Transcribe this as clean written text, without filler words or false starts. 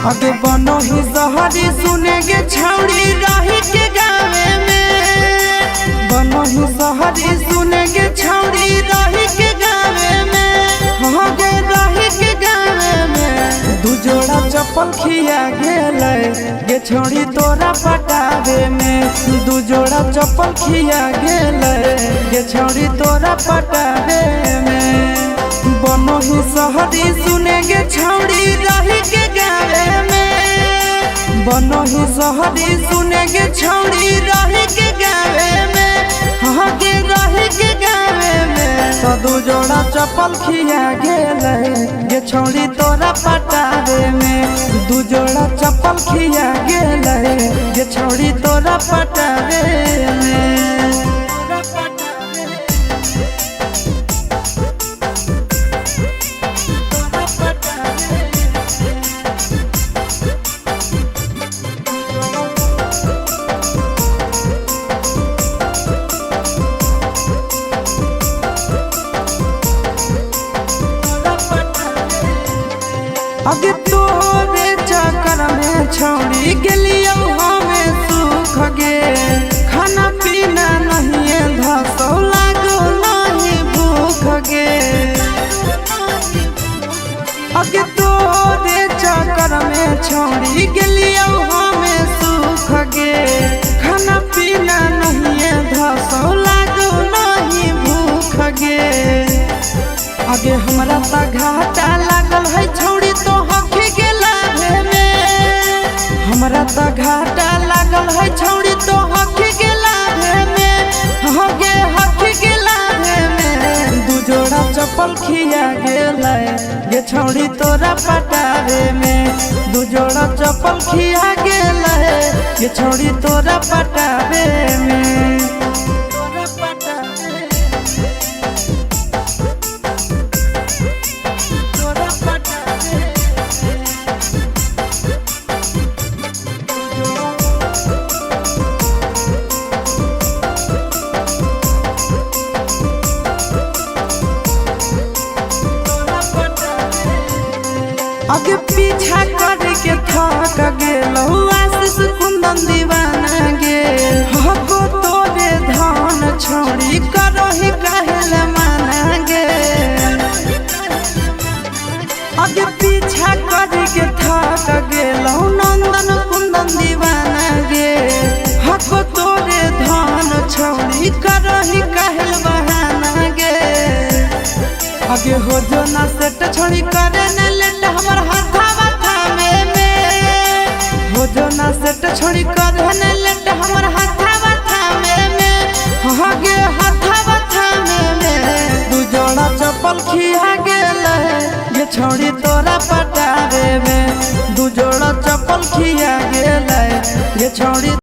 आगे बनो ही सहरी सुनेगे छौड़ी रही के गावे में, बनो ही सहरी सुनेगे छौड़ी रही के गावे में, आगे रही के गावे में। दू जोड़ा चप्पल खिया गेलै गे छौड़ी तोरा पटावे में, दू जोड़ा चप्पल खिया गेलै गे छौड़ी तोरा पटावे में। बनो ही सहरी सुनेगे छौड़ी रही के गावे में, बनो ही सहरी सुनेगे छौड़ी रही के गावे में, आगे रही के गावे में। तो दू जोड़ा चप्पल खिया गेलै गे छौड़ी तोरा पटावे में, दू जोड़ा चप्पल खिया गेलै गे छौड़ी तोरा पटावे में। आगे तोरे चक्कर में छौड़ी गेलियो हमें सुख गे, खाना पीना नहीं धसौ लागो नहीं भूख गे। आगे तोरे चक्कर में छौड़ी गेलियो हमें सुख गे, खाना पीना नहीं धसौ लागो नहीं भूख गे। आगे हमरा ता घाटा लागल है छौड़ी तो हखी के लाभे में, हमरा ता घाटा लागल है छौड़ी तो हखी के लाभे में, आगे हखी के लाभे में। दू जोड़ा चप्पल खिया गेलै गे छौड़ी तोरा पटावे में, दू जोड़ा चप्पल खिया गेलै गे छौड़ी तोरा पटावे में। आगे पीछा करके थक गेलौ आशीष कुंदन दीवाना गे, हको तोरे धान छौड़ी करही कहल माना गे। आगे पीछा करके थक गेलौ नंदन कुंदन दीवाना गे, हको तोरे धान छौड़ी करही कहल बहाना गे। आगे हो जो ना सेट छोड़ी करे न लेट हमर हाथावा थामे में, हो जो ना सेट छोड़ी करे न लेट हमर हाथावा थामे में, आगे हाथावा थामे में। दू जोड़ा चप्पल खिया गेलै गे छौड़ी तोरा पटावे में, दू जोड़ा चप्पल खिया गेलै गे छौड़ी